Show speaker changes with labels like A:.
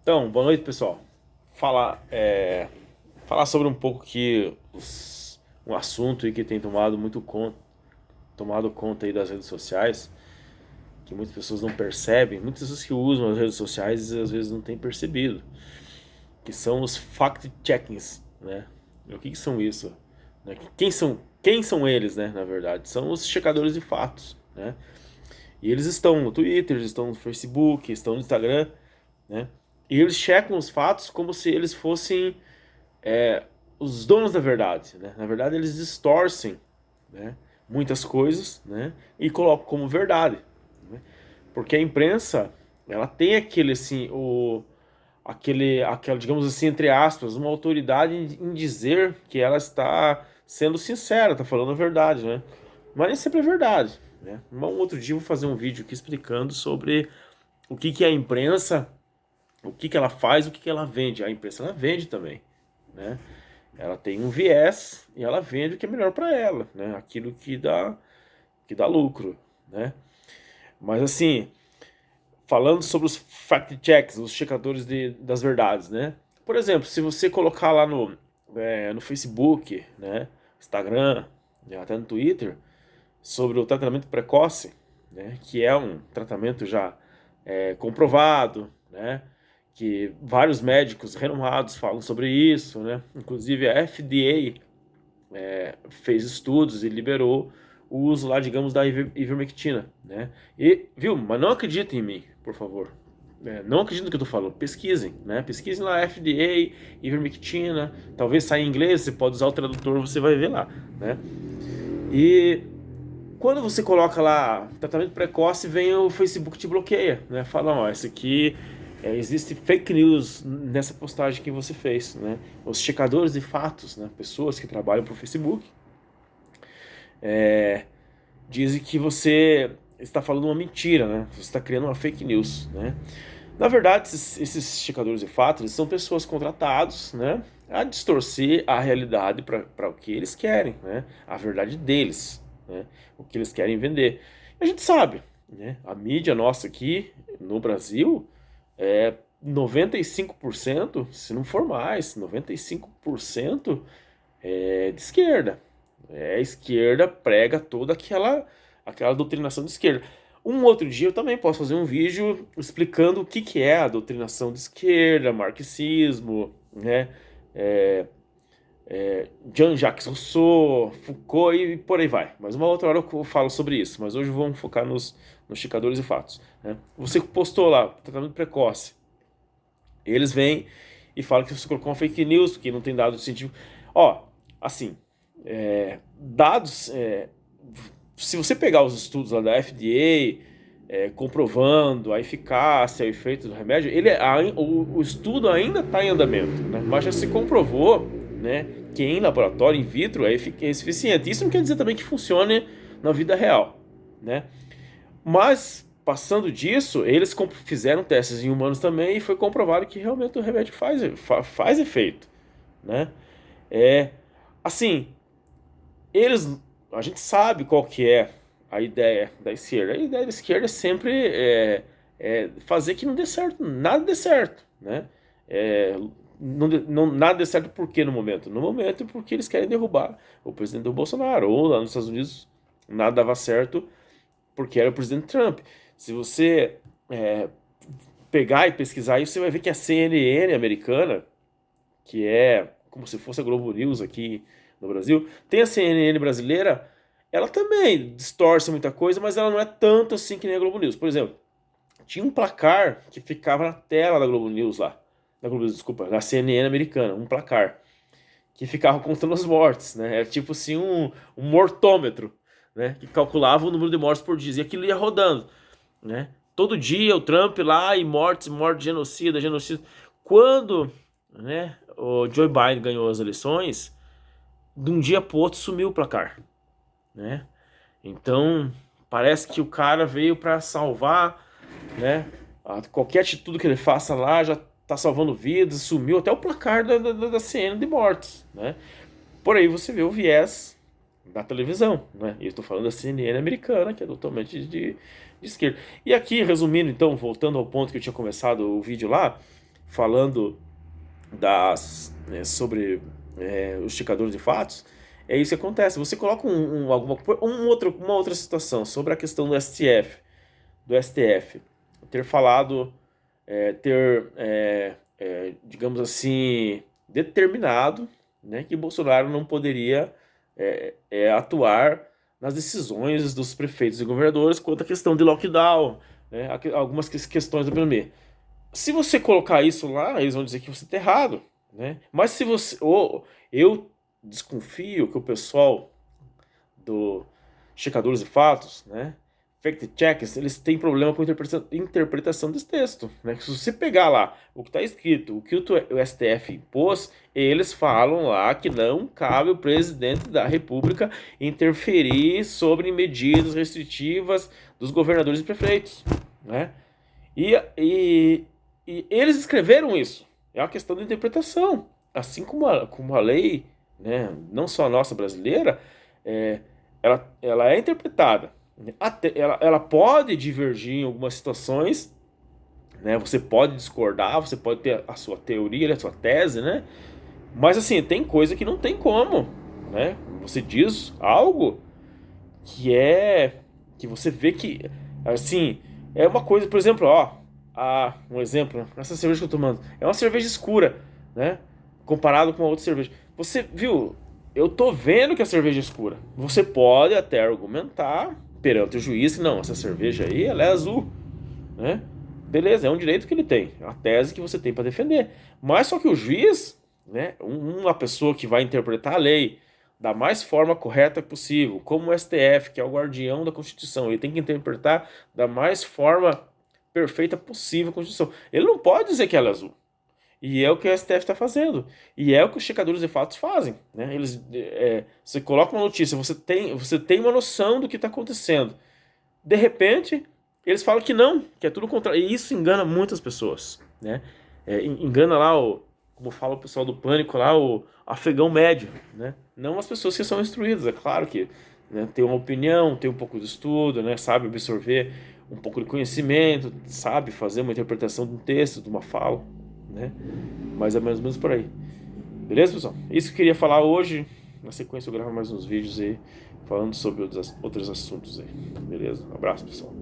A: Então, boa noite, pessoal. Falar, falar sobre um pouco um assunto aí que tem tomado conta aí das redes sociais, que muitas pessoas não percebem, muitas pessoas que usam as redes sociais às vezes não têm percebido, que são os fact-checkings, né? E o que são isso? Né? Quem são eles, né, na verdade? São os checadores de fatos, né? E eles estão no Twitter, eles estão no Facebook, estão no Instagram, né? E eles checam os fatos como se eles fossem os donos da verdade, né? Na verdade, eles distorcem, né, muitas coisas, né, e colocam como verdade, né? Porque a imprensa, ela tem aquele assim, aquela, digamos assim, entre aspas, uma autoridade em dizer que ela está sendo sincera, está falando a verdade, né? Mas nem sempre é verdade, né? Um outro dia eu vou fazer um vídeo aqui explicando sobre o que é a imprensa, o que ela faz, o que ela vende. A imprensa, ela vende também, né? Ela tem um viés e ela vende o que é melhor para ela, né? Aquilo que dá lucro, né? Mas assim, falando sobre os fact checks, os checadores das verdades, né? Por exemplo, se você colocar lá no Facebook, né, Instagram, né, até no Twitter, sobre o tratamento precoce, né, que é um tratamento já comprovado, né, que vários médicos renomados falam sobre isso, né, inclusive a FDA fez estudos e liberou o uso lá, digamos, da ivermectina, né? E, viu, mas não acreditem em mim, por favor. Não acreditem no que eu tô falando, pesquisem, né? Pesquisem lá FDA, ivermectina, talvez saia em inglês, você pode usar o tradutor, você vai ver lá, né? E quando você coloca lá tratamento precoce, vem o Facebook te bloqueia, né? Fala, ó, esse aqui existe fake news nessa postagem que você fez, né? Os checadores de fatos, né? Pessoas que trabalham para o Facebook dizem que você está falando uma mentira, né? Você está criando uma fake news, né? Na verdade, esses checadores de fatos, eles são pessoas contratados, né, a distorcer a realidade para o que eles querem, né? A verdade deles, né? O que eles querem vender. E a gente sabe, né? A mídia nossa aqui no Brasil é 95%, se não for mais, 95% de esquerda. A esquerda prega toda aquela doutrinação de esquerda. Um outro dia eu também posso fazer um vídeo explicando o que é a doutrinação de esquerda, marxismo, né? É, Jean-Jacques Rousseau, Foucault e por aí vai. Mas uma outra hora eu falo sobre isso. Mas hoje vamos focar nos checadores e fatos, né? Você postou lá, tratamento precoce. Eles vêm e falam que você colocou uma fake news, que não tem dados científicos. Ó, assim, dados. Se você pegar os estudos lá da FDA, comprovando a eficácia, o efeito do remédio, o estudo ainda está em andamento, né? Mas já se comprovou, né, que em laboratório, in vitro, é eficiente. Isso não quer dizer também que funcione na vida real, né? Mas, passando disso, eles fizeram testes em humanos também e foi comprovado que realmente o remédio faz efeito, né? É, assim, eles, a gente sabe qual que é a ideia da esquerda. A ideia da esquerda é sempre fazer que não dê certo, nada dê certo, né? É, nada dê certo por quê no momento? No momento porque eles querem derrubar o presidente do Bolsonaro, ou lá nos Estados Unidos nada dava certo porque era o presidente Trump. Se você pegar e pesquisar isso, você vai ver que a CNN americana, que é como se fosse a Globo News aqui no Brasil, tem a CNN brasileira, ela também distorce muita coisa, mas ela não é tanto assim que nem a Globo News. Por exemplo, tinha um placar que ficava na tela da Globo News lá, da Globo News, desculpa, da CNN americana, um placar que ficava contando as mortes, né? Era tipo assim um mortômetro, né? Que calculava o número de mortes por dia e aquilo ia rodando, né? Todo dia o Trump lá e mortes, morte, genocida, genocida. Quando, né, o Joe Biden ganhou as eleições, de um dia pro outro sumiu o placar, né? Então, parece que o cara veio para salvar, né? Qualquer atitude que ele faça lá já tá salvando vidas, sumiu até o placar da CNN de mortes, né? Por aí você vê o viés da televisão, né? E eu estou falando da CNN americana, que é totalmente de esquerda. E aqui, resumindo, então, voltando ao ponto que eu tinha começado o vídeo lá, falando sobre os checadores de fatos, é isso que acontece. Você coloca uma outra situação sobre a questão do STF, ter falado, digamos assim, determinado, né, que Bolsonaro não poderia atuar nas decisões dos prefeitos e governadores quanto à questão de lockdown, né, algumas questões do pandemia. Se você colocar isso lá, eles vão dizer que você está errado, né? Mas se você, eu desconfio que o pessoal do checadores de fatos, né, fact checkers, eles têm problema com a interpretação desse texto, né? Se você pegar lá o que está escrito, o que o STF impôs, eles falam lá que não cabe o presidente da República interferir sobre medidas restritivas dos governadores e prefeitos, né? E eles escreveram isso. É uma questão de interpretação. Assim como a lei, né, não só a nossa brasileira, ela é interpretada. Ela pode divergir em algumas situações, né? Você pode discordar, você pode ter a sua teoria, a sua tese, né? Mas assim, tem coisa que não tem como, né? Você diz algo que você vê que, assim, é uma coisa, por exemplo, um exemplo, essa cerveja que eu tô tomando, é uma cerveja escura, né? Comparado com a outra cerveja. Você viu, eu tô vendo que a cerveja é escura. Você pode até argumentar perante o juiz que não, essa cerveja aí, ela é azul, né? Beleza, é um direito que ele tem, é uma tese que você tem para defender. Mas só que o juiz, né, uma pessoa que vai interpretar a lei da mais forma correta possível, como o STF, que é o guardião da Constituição, ele tem que interpretar da mais forma perfeita possível a Constituição. Ele não pode dizer que ela é azul. E é o que o STF está fazendo. E é o que os checadores de fatos fazem, né? Você coloca uma notícia, você tem uma noção do que está acontecendo. De repente, eles falam que não, que é tudo contrário. E isso engana muitas pessoas, né? Engana lá, como fala o pessoal do Pânico lá, o afegão médio, né? Não as pessoas que são instruídas, é claro que, né, tem uma opinião, tem um pouco de estudo, né, sabe absorver um pouco de conhecimento, sabe fazer uma interpretação de um texto, de uma fala, né? Mas é mais ou menos por aí. Beleza, pessoal? Isso que eu queria falar hoje. Na sequência eu gravo mais uns vídeos aí falando sobre outros assuntos aí. Beleza? Um abraço, pessoal.